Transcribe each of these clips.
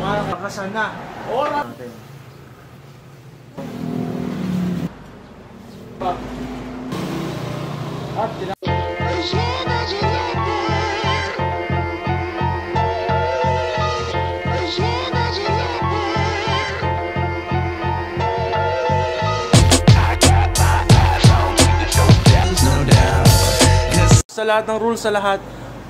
Makakasan na. Oras natin. At sa lahat ng rules, sa lahat,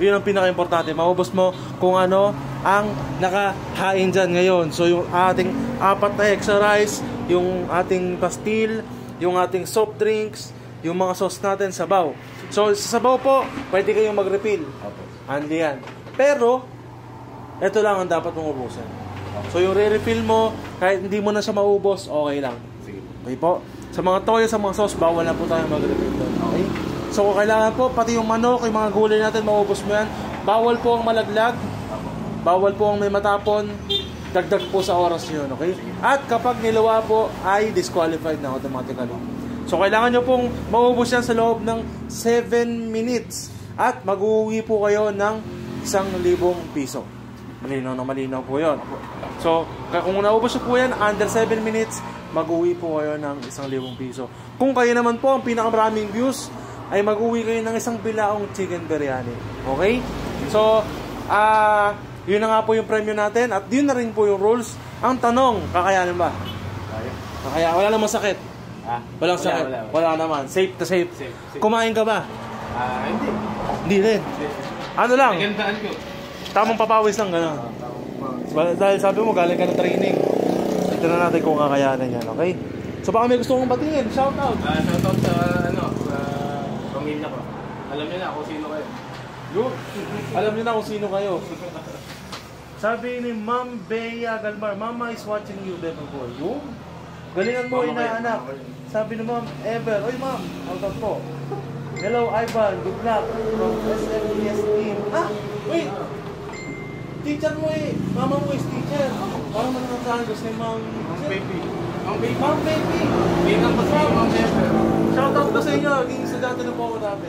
yun ang pinaka-importante. Maubos mo kung ano ang nakahain dyan ngayon. So yung ating apat na extra rice, yung ating pastil, yung ating soft drinks, yung mga sauce natin, sabaw. So sa sabaw po, pwede kayong mag-refill. Handy yan. Pero ito lang ang dapat mong ubusin. So yung re-refill mo, kahit hindi mo na siya maubos, okay lang. Okay po. Sa mga toyo, sa mga sauce, bawal na po tayo mag-refill doon. Okay? So kailangan po, pati yung manok, yung mga gulay natin, maubos mo yan. Bawal po ang malaglag. Bawal po ang may matapon. Dagdag po sa oras yun, okay? At kapag nilawa po, ay disqualified na automatically. So kailangan nyo pong maubos yan sa loob ng 7 minutes. At mag-uwi po kayo ng 1,000 piso. Malinaw na malinaw po yun. So kung naubos nyo po yan, under 7 minutes, mag-uwi po kayo ng 1,000 piso. Kung kayo naman po ang pinakamaraming views, ay mag-uwi kayo ng 1 bilaong chicken biryani. Okay? So, yun na nga po yung premyo natin at yun na rin po yung rules. Ang tanong, kakayanin ba? Kaya wala namang sakit. Walang sakit. Wala naman. Safe to safe. Kumain ka ba? Hindi. Hindi rin. Ano lang? Nagandaan ko. Tamang papawis lang gano'n. Dahil sabi mo galing ka ng training. Ito na natin kung kakayanin yan, okay? So baka may gusto kong batingin. Shout out. Shout out sa pamilya ko. Alam niyo na kung sino kayo. Alam niyo na kung sino kayo. Sabi ni Ma'am Bea Galmar, Mama is watching you, Bebe Boy. Yung galingan mo, inaanak. Sabi ni Ma'am Ever, oy ma'am, out out po. Hello Ivan, good luck from SMES team. Wait! Teacher mo mama mo is teacher. Parang manangasahan gusto ni Ma'am Baby. Ma'am Baby! Tingnan pa sa Ma'am Ever. Shoutout ko sa inyo, naging estudyante na po ako dati.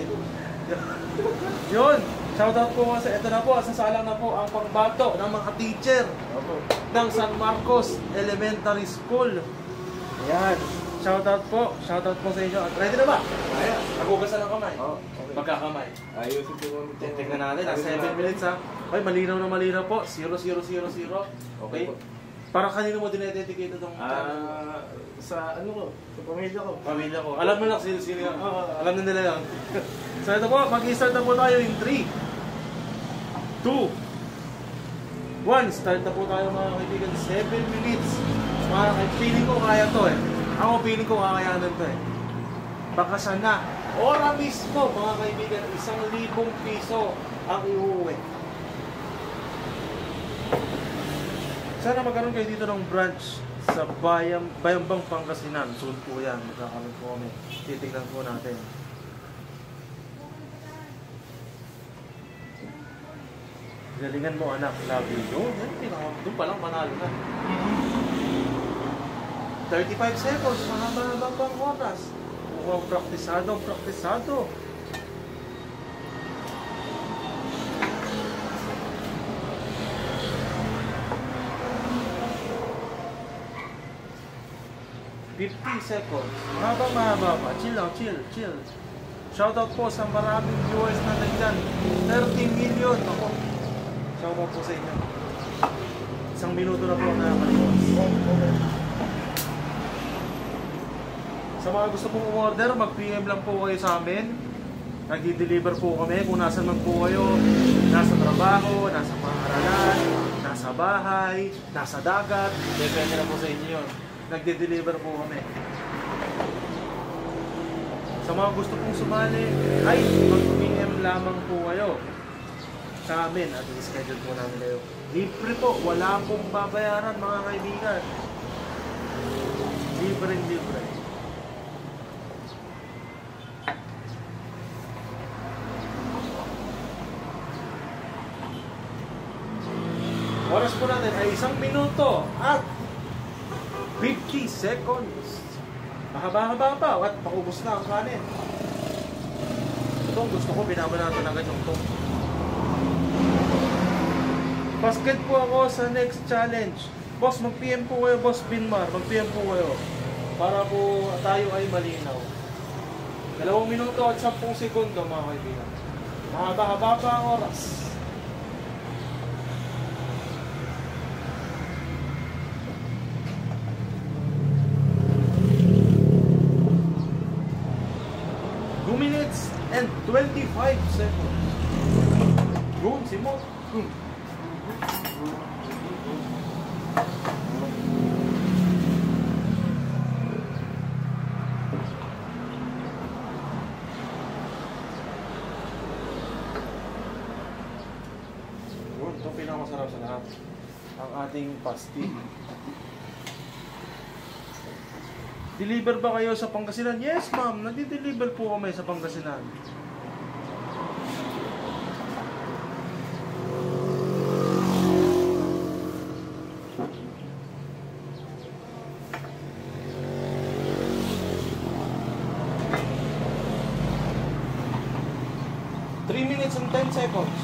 Yun, shoutout po kasi ito na po, sasalang na po ang pangbato ng mga teacher ng San Marcos Elementary School. Ayan, shoutout po sa inyo. At ready na ba? Ayan, nagugasan ng kamay. Okay. Magkakamay. Ayusin ko mo. Tignan natin, 7 minutes ha. Ay, malinaw na malinaw po, 0, 0, 0, 0. Okay? Para kanino mo dinededicate itong sa ano ko, sa pamilya ko. Pamilya ko. Alam mo lang sino yan. Alam na nila yan. So ito po, mag-i-start na po tayo in 3, 2, 1. Start na po tayo mga kaibigan. 7 minutes. Feeling ko kaya to eh. Ako feeling ko kakayanan to eh. Bakasan na. Ora mismo mga kaibigan, 1,000 piso ang iuwi. Sana magkaroon kayo dito ng branch sa Bayambang Pangasinan. Soon po yan. Magkakaroon po kami. Titignan po natin. Galingan mo anak. Love you. Doon pa lang manalo na. 35 seconds. Mahaba-haba pang oras. Mukhang praktisado. 50 seconds. Mahaba pa. Chill lang, chill. Shoutout po sa maraming viewers na nandyan. 30 million. Ako. Shoutout po sa inyo. 1 minuto na po na maliwas. Sa mga gusto pong umorder, mag-PM lang po kayo sa amin. Nag-deliver po kami kung nasan man po kayo. Nasa trabaho, nasa paaralan, nasa bahay, nasa dagat. Depende na po sa inyo yun. Nagde-deliver po kami. Sa mga gusto pong sumali, ay mag-PM lamang po kayo sa amin at i-schedule po namin kayo. Libre po, wala pong babayaran mga kaibigan. Libre. Oras po natin ay 1 minuto at 50 seconds. Mahaba-haba pa at paubos na ang kanin. Itong gusto ko, binabanatan agad yung itong. Basket po ako sa next challenge. Boss, mag-PM po kayo, Boss Binmar. Mag-PM po kayo. Para po tayo ay malinaw. 2 minuto at 10 segundo, mga kaibigan. Mahaba-haba pa ang oras. Minutes and 25 seconds. Yun, simot. Yun, ito pinakamasarap sa lahat. Ang ating pastil. Deliver ba kayo sa Pangasinan? Yes, ma'am. Nadi-deliver po kami sa Pangasinan. Three minutes and 10 seconds.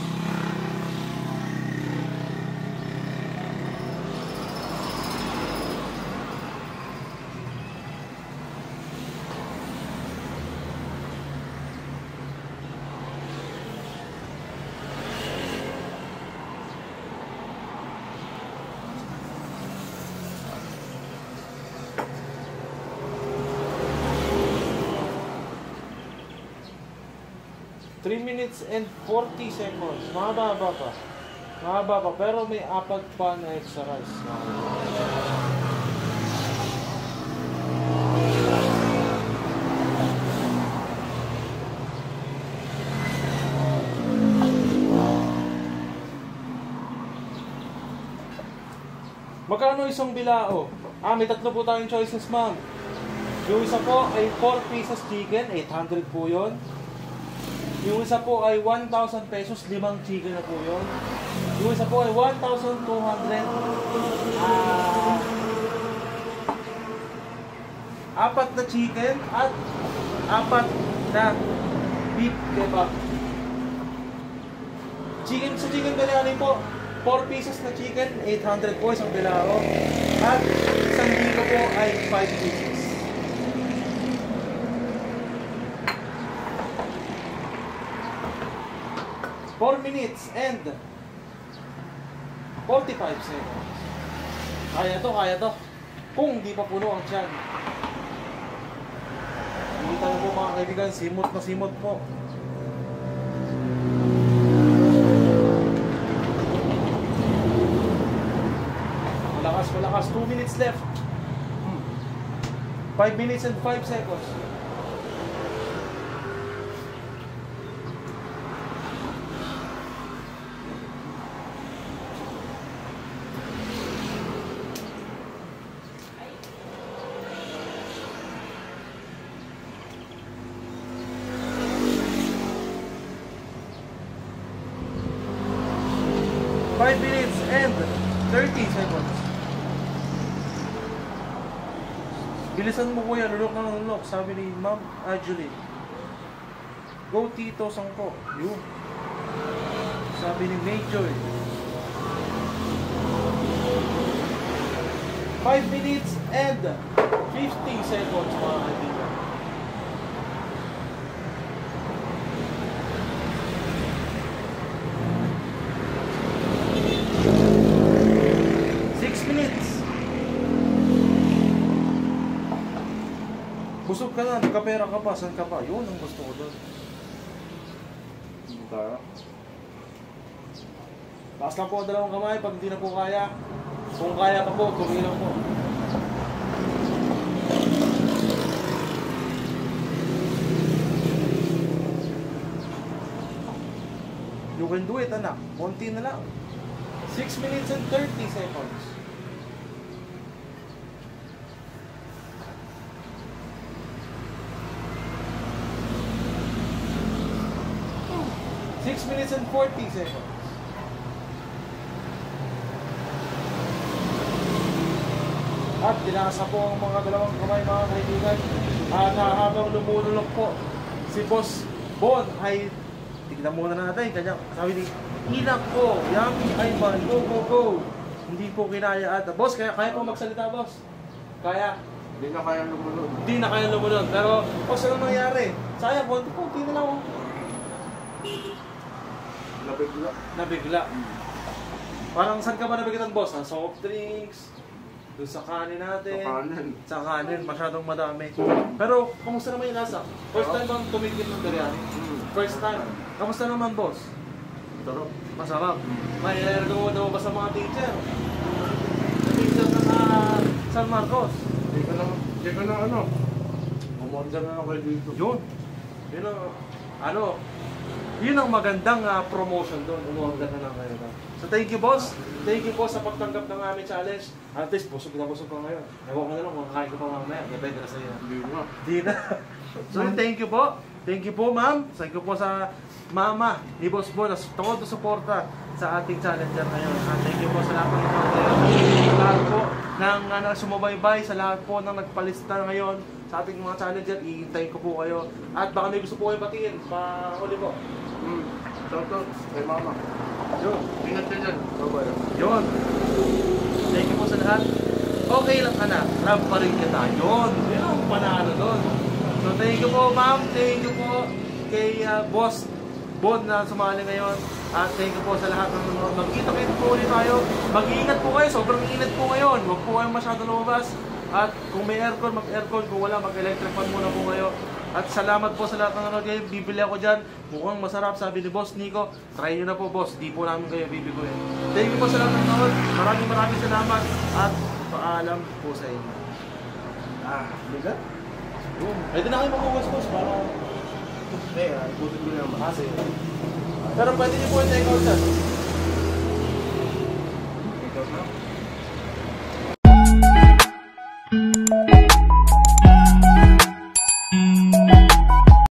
Three minutes and 40 seconds. Mahaba pa. Mahaba pa. Pero may 4 pa na extra rice. Magkano isang bilao? May 3 po tayong choices, ma'am. Yung isa po ay 4 pieces chicken, 800 po yun. Yung isa po ay 1,000 pesos, 5 chicken na po yun. Yung isa po ay 1,200. Apat na chicken at 4 na beef kebab. Sa chicken biryani po, 4 pieces na chicken, 800 po isang bilao. At isang kilo po ay 5 pieces. 4 minutes and 45 seconds. Kaya to. Kung di pa puno ang tiyan. Kita na po mga kaibigan, simot na simot po. Malakas. 2 minutes left. 5 minutes and 5 seconds. Five minutes and 30 seconds. Bilisan mo kuya, lulok na lulok. Sabi ni Ma'am Julie. Go Tito Sangko. Yun. Sabi ni Major. 5 minutes and 50 seconds mga kaibigan. Busog ka na, nagkapera ka pa, saan ka pa? Yun ang gusto ko doon. Taas lang po ang 2 kamay pag hindi na po kaya. Kung kaya pa po, tumilaw po. You can do it, anak. Konti na lang. 6 minutes and 30 seconds. Six minutes and 40 seconds. At tinasa po ang mga 2 kamay mga kaibigan. Habang lumulunok po si Boss Bon ay tignan muna natin kanya. Sabi ni Inak po. Yummy Ivan. Go, go, go. Hindi po kinaya ata. Boss, kaya po magsalita, boss? Kaya. Hindi na kaya lumunod. Hindi na kaya lumunod. Pero, boss, anong nangyari? Sayang, konti na lang. Oh. Nabigla. Nabigla. Parang saan ka ba nabigitan, boss? Sa soft drinks? Doon sa kanin natin? Sa kanin. Sa kanin, masyadong madami. Pero, kamusta naman yung lasa? First time bang tumikim ng biryani? First time. Kamusta naman, boss? Sarap. Masarap. May airgo daw ba sa mga teacher? Sa teacher na sa San Marcos? Hindi ka na ano. Umorder na lang kayo dito. Yun. Yun ang, yun ang magandang promotion doon. Umorder na lang kayo. So thank you, boss. Thank you po sa pagtanggap ng aming challenge. At least, busog ka ngayon. Ewan ko na lang kung kakain ko pa mamaya. Depende na sa'yo. Hindi na. So thank you po. Thank you po, ma'am. Thank you po sa mama ni Boss Bon na todo suporta sa ating challenger ngayon. At thank you po sa lahat ng sa lahat po ng sumubaybay, sa lahat po ng nagpalista ngayon sa ating mga challenger. Iintayin ko po kayo. At baka may gusto po kayo batiin pa huli po. Shoutout kay mama. Yun. Ingat ka dyan. Bye-bye. Yun. Thank you po sa lahat. Okay lang anak, love pa rin kita. Yun. Yun ang panalo doon. So thank you po, ma'am. Thank you po kay Boss Bon na sumali ngayon. At thank you po sa lahat ng mga magkita-kita po ulit tayo. Mag-iingat po kayo. Sobrang init po ngayon. Huwag po kayong masyado lumabas. At kung may aircon, mag-aircon. Kung wala, mag-electric fan muna po kayo. At salamat po sa lahat ng nanonood kayo. Bibili ako dyan. Mukhang masarap, sabi ni Boss Nico. Try nyo na po, boss. Di po namin kayo bibiguin. Thank you po sa lahat ng nanonood. Maraming salamat. At paalam po sa inyo. Bigat? Pwede na kayo mag-uwas, boss. Para... Butin ko naman. Kasi. Pero pwede niyo po i-take out dyan.